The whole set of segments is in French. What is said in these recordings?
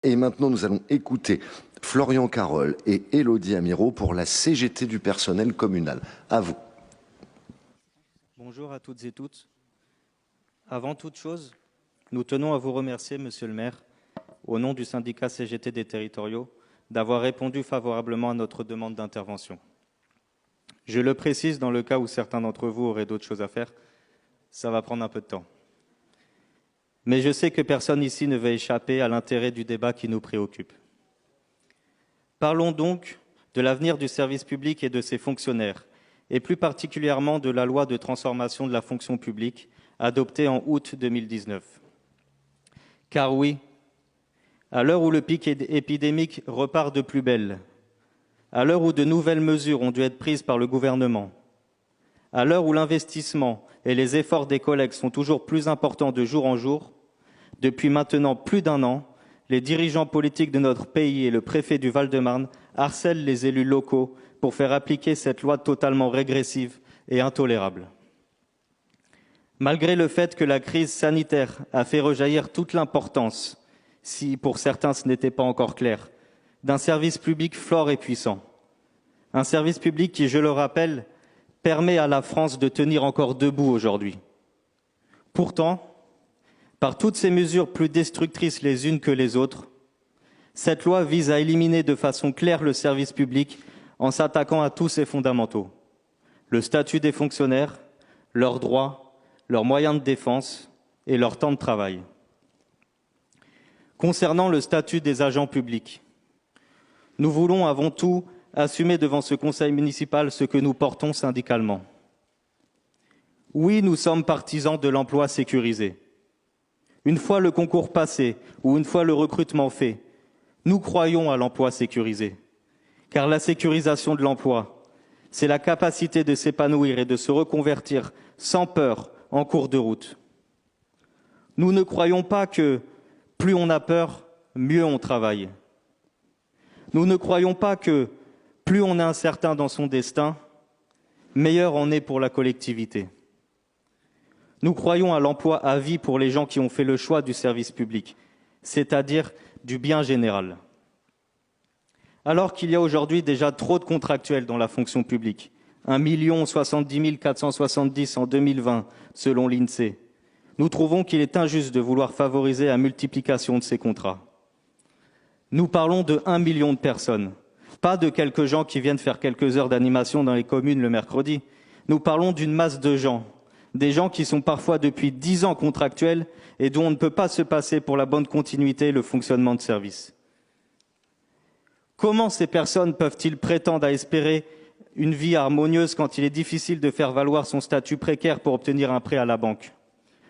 Et maintenant, nous allons écouter Florian Carole et Élodie Amirault pour la CGT du personnel communal. À vous. Bonjour à toutes et toutes. Avant toute chose, nous tenons à vous remercier, Monsieur le maire, au nom du syndicat CGT des territoriaux, d'avoir répondu favorablement à notre demande d'intervention. Je le précise dans le cas où certains d'entre vous auraient d'autres choses à faire, ça va prendre un peu de temps. Mais je sais que personne ici ne va échapper à l'intérêt du débat qui nous préoccupe. Parlons donc de l'avenir du service public et de ses fonctionnaires, et plus particulièrement de la loi de transformation de la fonction publique adoptée en août 2019. Car oui, à l'heure où le pic épidémique repart de plus belle, à l'heure où de nouvelles mesures ont dû être prises par le gouvernement, à l'heure où l'investissement et les efforts des collègues sont toujours plus importants de jour en jour, depuis maintenant plus d'un an, les dirigeants politiques de notre pays et le préfet du Val-de-Marne harcèlent les élus locaux pour faire appliquer cette loi totalement régressive et intolérable. Malgré le fait que la crise sanitaire a fait rejaillir toute l'importance, si pour certains ce n'était pas encore clair, d'un service public fort et puissant. Un service public qui, je le rappelle, permet à la France de tenir encore debout aujourd'hui. Pourtant, par toutes ces mesures plus destructrices les unes que les autres, cette loi vise à éliminer de façon claire le service public en s'attaquant à tous ses fondamentaux. Le statut des fonctionnaires, leurs droits, leurs moyens de défense et leur temps de travail. Concernant le statut des agents publics, nous voulons avant tout assumer devant ce conseil municipal ce que nous portons syndicalement. Oui, nous sommes partisans de l'emploi sécurisé. Une fois le concours passé ou une fois le recrutement fait, nous croyons à l'emploi sécurisé. Car la sécurisation de l'emploi, c'est la capacité de s'épanouir et de se reconvertir sans peur en cours de route. Nous ne croyons pas que plus on a peur, mieux on travaille. Nous ne croyons pas que plus on est incertain dans son destin, meilleur on est pour la collectivité. Nous croyons à l'emploi à vie pour les gens qui ont fait le choix du service public, c'est-à-dire du bien général. Alors qu'il y a aujourd'hui déjà trop de contractuels dans la fonction publique, 1 070 470 en 2020 selon l'INSEE, nous trouvons qu'il est injuste de vouloir favoriser la multiplication de ces contrats. Nous parlons de 1 million de personnes, pas de quelques gens qui viennent faire quelques heures d'animation dans les communes le mercredi. Nous parlons d'une masse de gens, des gens qui sont parfois depuis 10 ans contractuels et dont on ne peut pas se passer pour la bonne continuité et le fonctionnement de service. Comment ces personnes peuvent-ils prétendre à espérer une vie harmonieuse quand il est difficile de faire valoir son statut précaire pour obtenir un prêt à la banque?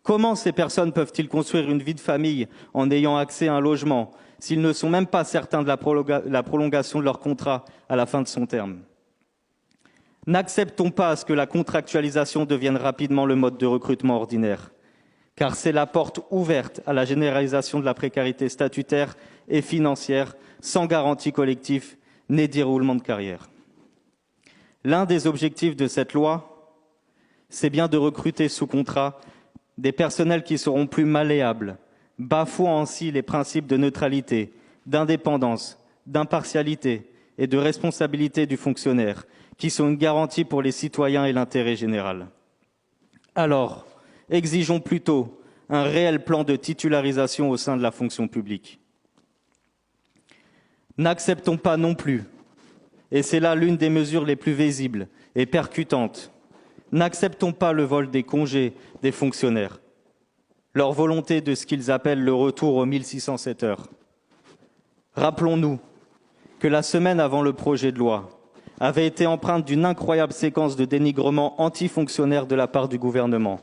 Comment ces personnes peuvent-ils construire une vie de famille en ayant accès à un logement s'ils ne sont même pas certains de la prolongation de leur contrat à la fin de son terme? N'acceptons pas à ce que la contractualisation devienne rapidement le mode de recrutement ordinaire, car c'est la porte ouverte à la généralisation de la précarité statutaire et financière, sans garantie collective ni déroulement de carrière. L'un des objectifs de cette loi, c'est bien de recruter sous contrat des personnels qui seront plus malléables, bafouant ainsi les principes de neutralité, d'indépendance, d'impartialité et de responsabilité du fonctionnaire, qui sont une garantie pour les citoyens et l'intérêt général. Alors, exigeons plutôt un réel plan de titularisation au sein de la fonction publique. N'acceptons pas non plus, et c'est là l'une des mesures les plus visibles et percutantes, n'acceptons pas le vol des congés des fonctionnaires, leur volonté de ce qu'ils appellent le retour aux 1607 heures. Rappelons-nous que la semaine avant le projet de loi avait été empreinte d'une incroyable séquence de dénigrement anti-fonctionnaire de la part du gouvernement,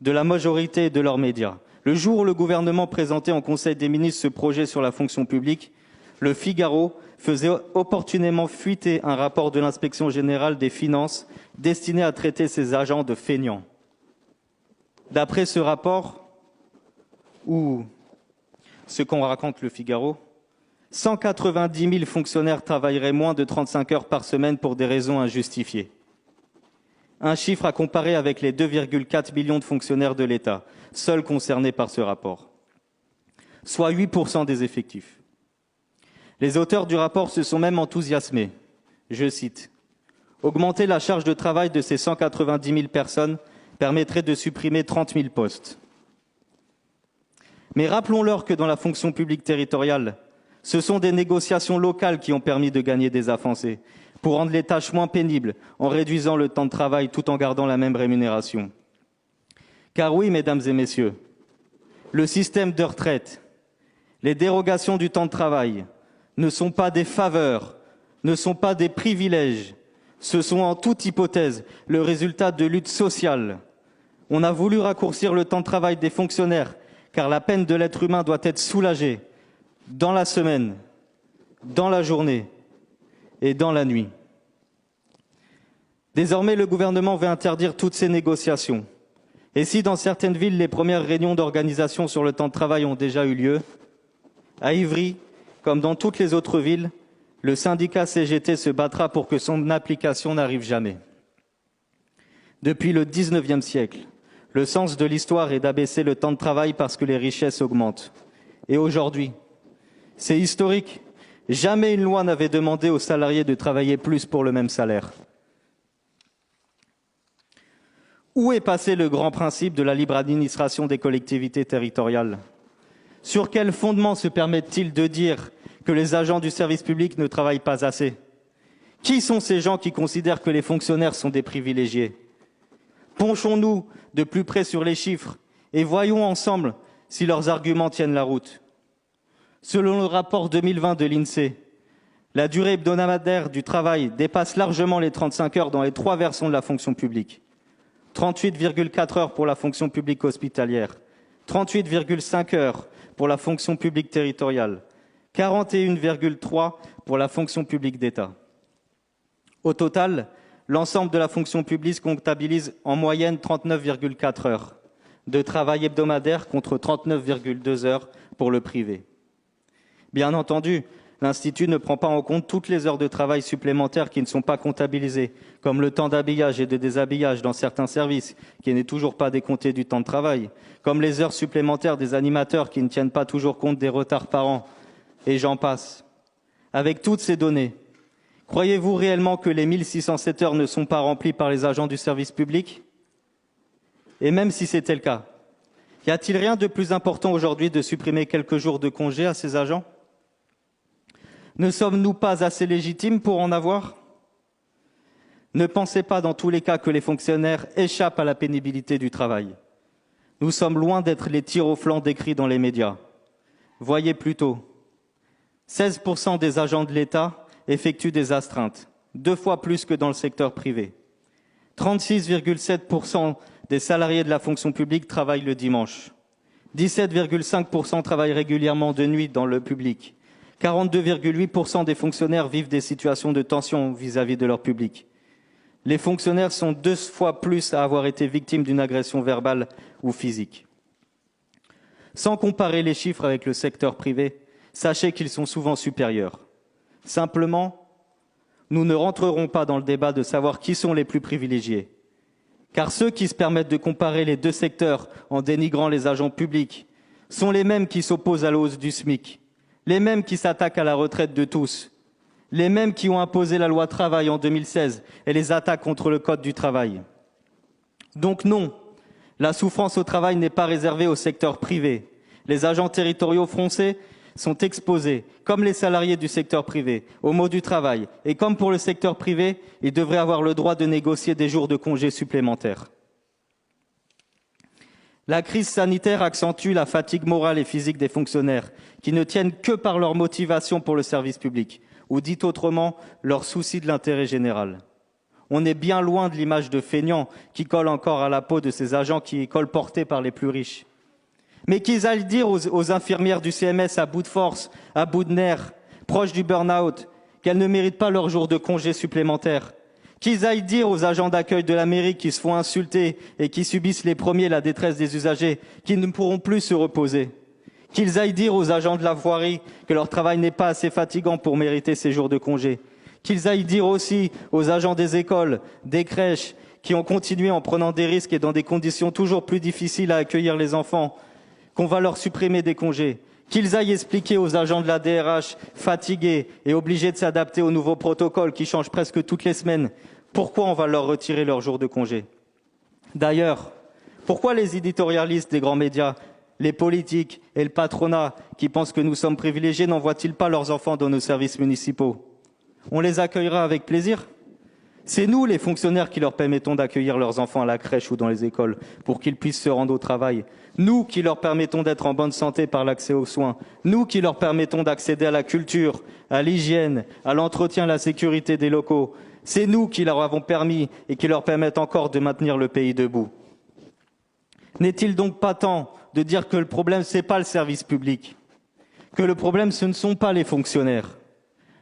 de la majorité et de leurs médias. Le jour où le gouvernement présentait en Conseil des ministres ce projet sur la fonction publique, le Figaro faisait opportunément fuiter un rapport de l'Inspection générale des finances destiné à traiter ces agents de feignants. D'après ce rapport, ou ce qu'on raconte le Figaro, 190 000 fonctionnaires travailleraient moins de 35 heures par semaine pour des raisons injustifiées. Un chiffre à comparer avec les 2,4 millions de fonctionnaires de l'État, seuls concernés par ce rapport. soit 8% des effectifs. Les auteurs du rapport se sont même enthousiasmés. Je cite, « Augmenter la charge de travail de ces 190 000 personnes permettrait de supprimer 30 000 postes. » Mais rappelons-leur que dans la fonction publique territoriale, ce sont des négociations locales qui ont permis de gagner des avancées pour rendre les tâches moins pénibles en réduisant le temps de travail tout en gardant la même rémunération. Car oui, mesdames et messieurs, le système de retraite, les dérogations du temps de travail ne sont pas des faveurs, ne sont pas des privilèges. Ce sont en toute hypothèse le résultat de luttes sociales. On a voulu raccourcir le temps de travail des fonctionnaires car la peine de l'être humain doit être soulagée dans la semaine, dans la journée et dans la nuit. Désormais, le gouvernement veut interdire toutes ces négociations. Et si dans certaines villes, les premières réunions d'organisation sur le temps de travail ont déjà eu lieu, à Ivry, comme dans toutes les autres villes, le syndicat CGT se battra pour que son application n'arrive jamais. Depuis le XIXe siècle, le sens de l'histoire est d'abaisser le temps de travail parce que les richesses augmentent. Et aujourd'hui, c'est historique. Jamais une loi n'avait demandé aux salariés de travailler plus pour le même salaire. Où est passé le grand principe de la libre administration des collectivités territoriales ? Sur quel fondement se permettent-ils de dire que les agents du service public ne travaillent pas assez ? Qui sont ces gens qui considèrent que les fonctionnaires sont des privilégiés ? Penchons-nous de plus près sur les chiffres et voyons ensemble si leurs arguments tiennent la route. Selon le rapport 2020 de l'INSEE, la durée hebdomadaire du travail dépasse largement les 35 heures dans les 3 versants de la fonction publique. 38,4 heures pour la fonction publique hospitalière, 38,5 heures pour la fonction publique territoriale, 41,3 pour la fonction publique d'État. Au total, l'ensemble de la fonction publique comptabilise en moyenne 39,4 heures de travail hebdomadaire contre 39,2 heures pour le privé. Bien entendu, l'Institut ne prend pas en compte toutes les heures de travail supplémentaires qui ne sont pas comptabilisées, comme le temps d'habillage et de déshabillage dans certains services, qui n'est toujours pas décompté du temps de travail, comme les heures supplémentaires des animateurs qui ne tiennent pas toujours compte des retards par an, et j'en passe. Avec toutes ces données, croyez-vous réellement que les 1607 heures ne sont pas remplies par les agents du service public ? Et même si c'était le cas, y a-t-il rien de plus important aujourd'hui de supprimer quelques jours de congé à ces agents ? Ne sommes-nous pas assez légitimes pour en avoir ? Ne pensez pas dans tous les cas que les fonctionnaires échappent à la pénibilité du travail. Nous sommes loin d'être les tirs au flanc décrits dans les médias. Voyez plutôt, 16% des agents de l'État effectuent des astreintes, 2 fois plus que dans le secteur privé. 36,7% des salariés de la fonction publique travaillent le dimanche. 17,5% travaillent régulièrement de nuit dans le public. 42,8% des fonctionnaires vivent des situations de tension vis-à-vis de leur public. Les fonctionnaires sont 2 fois plus à avoir été victimes d'une agression verbale ou physique. Sans comparer les chiffres avec le secteur privé, sachez qu'ils sont souvent supérieurs. Simplement, nous ne rentrerons pas dans le débat de savoir qui sont les plus privilégiés. Car ceux qui se permettent de comparer les 2 secteurs en dénigrant les agents publics sont les mêmes qui s'opposent à la hausse du SMIC, les mêmes qui s'attaquent à la retraite de tous, les mêmes qui ont imposé la loi travail en 2016 et les attaques contre le code du travail. Donc non, la souffrance au travail n'est pas réservée au secteur privé. Les agents territoriaux français sont exposés, comme les salariés du secteur privé, aux maux du travail. Et comme pour le secteur privé, ils devraient avoir le droit de négocier des jours de congés supplémentaires. La crise sanitaire accentue la fatigue morale et physique des fonctionnaires, qui ne tiennent que par leur motivation pour le service public, ou dit autrement, leur souci de l'intérêt général. On est bien loin de l'image de feignants qui colle encore à la peau de ces agents qui est colportée par les plus riches. Mais qu'ils aillent dire aux infirmières du CMS à bout de force, à bout de nerfs, proches du burn-out, qu'elles ne méritent pas leur jour de congé supplémentaire. Qu'ils aillent dire aux agents d'accueil de la mairie qui se font insulter et qui subissent les premiers la détresse des usagers, qu'ils ne pourront plus se reposer. Qu'ils aillent dire aux agents de la voirie que leur travail n'est pas assez fatigant pour mériter ces jours de congé. Qu'ils aillent dire aussi aux agents des écoles, des crèches, qui ont continué en prenant des risques et dans des conditions toujours plus difficiles à accueillir les enfants, qu'on va leur supprimer des congés, qu'ils aillent expliquer aux agents de la DRH fatigués et obligés de s'adapter aux nouveaux protocoles qui changent presque toutes les semaines pourquoi on va leur retirer leur jour de congé. D'ailleurs, pourquoi les éditorialistes des grands médias, les politiques et le patronat qui pensent que nous sommes privilégiés n'envoient-ils pas leurs enfants dans nos services municipaux? On les accueillera avec plaisir. C'est nous, les fonctionnaires, qui leur permettons d'accueillir leurs enfants à la crèche ou dans les écoles pour qu'ils puissent se rendre au travail. Nous qui leur permettons d'être en bonne santé par l'accès aux soins. Nous qui leur permettons d'accéder à la culture, à l'hygiène, à l'entretien, à la sécurité des locaux. C'est nous qui leur avons permis et qui leur permettent encore de maintenir le pays debout. N'est-il donc pas temps de dire que le problème, ce n'est pas le service public, que le problème, ce ne sont pas les fonctionnaires.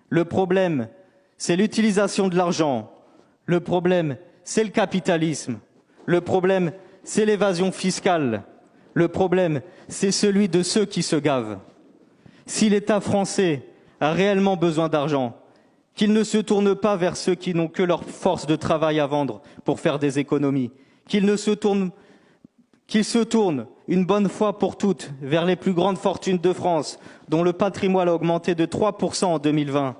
Le problème, c'est l'utilisation de l'argent. Le problème, c'est le capitalisme. Le problème, c'est l'évasion fiscale. Le problème, c'est celui de ceux qui se gavent. Si l'État français a réellement besoin d'argent, qu'il ne se tourne pas vers ceux qui n'ont que leur force de travail à vendre pour faire des économies, qu'il se tourne une bonne fois pour toutes vers les plus grandes fortunes de France, dont le patrimoine a augmenté de 3% en 2020,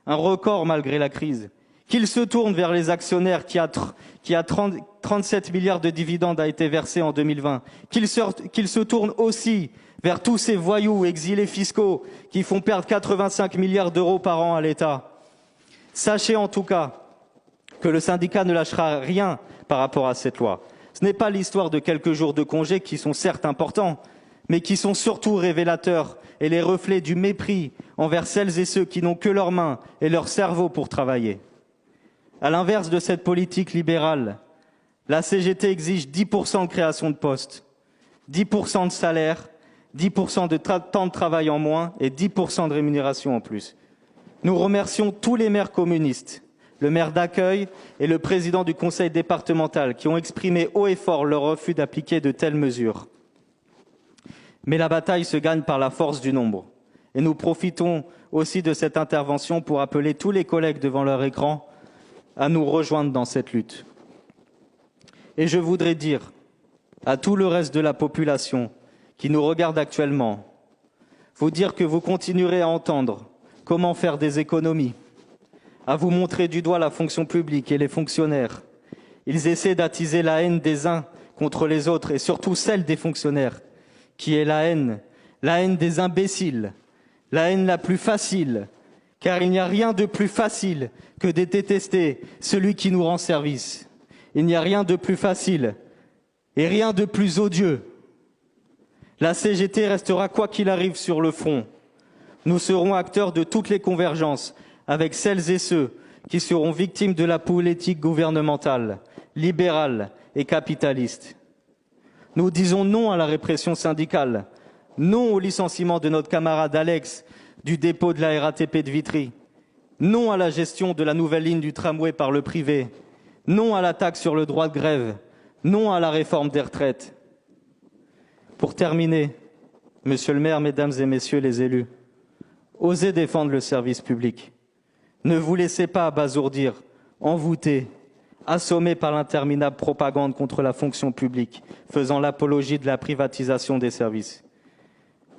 un record malgré la crise. Qu'il se tourne vers les actionnaires qui a 37 milliards de dividendes a été versé en 2020. Qu'il se tourne aussi vers tous ces voyous exilés fiscaux qui font perdre 85 milliards d'euros par an à l'État. Sachez en tout cas que le syndicat ne lâchera rien par rapport à cette loi. Ce n'est pas l'histoire de quelques jours de congé qui sont certes importants, mais qui sont surtout révélateurs et les reflets du mépris envers celles et ceux qui n'ont que leurs mains et leur cerveau pour travailler. À l'inverse de cette politique libérale, la CGT exige 10% de création de postes, 10% de salaire, 10% de temps de travail en moins et 10% de rémunération en plus. Nous remercions tous les maires communistes, le maire d'accueil et le président du conseil départemental qui ont exprimé haut et fort leur refus d'appliquer de telles mesures. Mais la bataille se gagne par la force du nombre. Et nous profitons aussi de cette intervention pour appeler tous les collègues devant leur écran à nous rejoindre dans cette lutte. Et je voudrais dire à tout le reste de la population qui nous regarde actuellement, vous dire que vous continuerez à entendre comment faire des économies, à vous montrer du doigt la fonction publique et les fonctionnaires. Ils essaient d'attiser la haine des uns contre les autres et surtout celle des fonctionnaires, qui est la haine des imbéciles, la haine la plus facile, car il n'y a rien de plus facile que de détester celui qui nous rend service. Il n'y a rien de plus facile et rien de plus odieux. La CGT restera quoi qu'il arrive sur le front. Nous serons acteurs de toutes les convergences avec celles et ceux qui seront victimes de la politique gouvernementale, libérale et capitaliste. Nous disons non à la répression syndicale, non au licenciement de notre camarade Alex du dépôt de la RATP de Vitry, non à la gestion de la nouvelle ligne du tramway par le privé, non à la taxe sur le droit de grève, non à la réforme des retraites. Pour terminer, Monsieur le maire, Mesdames et Messieurs les élus, osez défendre le service public. Ne vous laissez pas abasourdir, envoûter, assommés par l'interminable propagande contre la fonction publique, faisant l'apologie de la privatisation des services.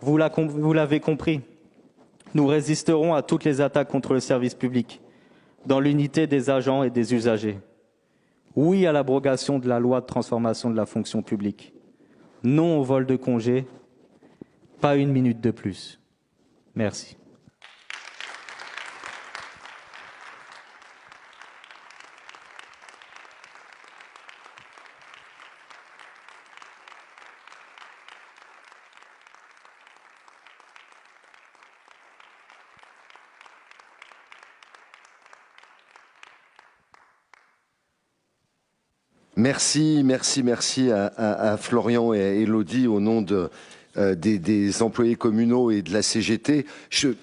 Vous l'avez compris, nous résisterons à toutes les attaques contre le service public, dans l'unité des agents et des usagers. Oui à l'abrogation de la loi de transformation de la fonction publique. Non au vol de congé, pas une minute de plus. Merci. Merci à Florian et à Élodie au nom des employés communaux et de la CGT.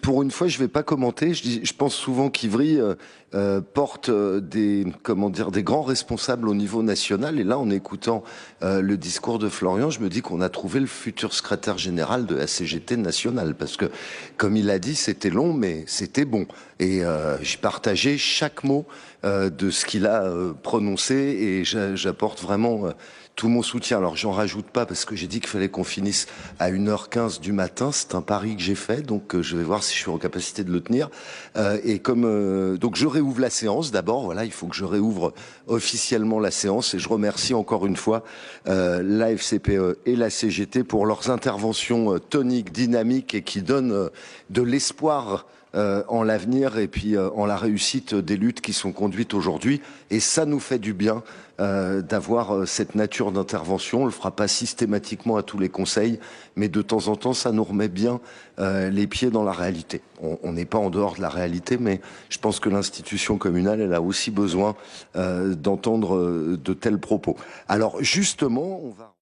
Pour une fois, je ne vais pas commenter. Je pense souvent qu'Ivry porte des grands responsables au niveau national. Et là, en écoutant le discours de Florian, je me dis qu'on a trouvé le futur secrétaire général de la CGT nationale. Parce que, comme il a dit, c'était long, mais c'était bon. Et j'ai partagé chaque mot de ce qu'il a prononcé et j'apporte vraiment tout mon soutien. Alors j'en rajoute pas parce que j'ai dit qu'il fallait qu'on finisse à 1h15 du matin. C'est un pari que j'ai fait, donc je vais voir si je suis en capacité de le tenir. Et comme donc je réouvre la séance d'abord. Voilà, il faut que je réouvre officiellement la séance et je remercie encore une fois la FCPE et la CGT pour leurs interventions toniques, dynamiques et qui donnent de l'espoir en l'avenir et puis en la réussite des luttes qui sont conduites aujourd'hui. Et ça nous fait du bien d'avoir cette nature d'intervention. On le fera pas systématiquement à tous les conseils, mais de temps en temps, ça nous remet bien les pieds dans la réalité. On n'est pas en dehors de la réalité, mais je pense que l'institution communale, elle a aussi besoin d'entendre de tels propos. Alors justement, on va...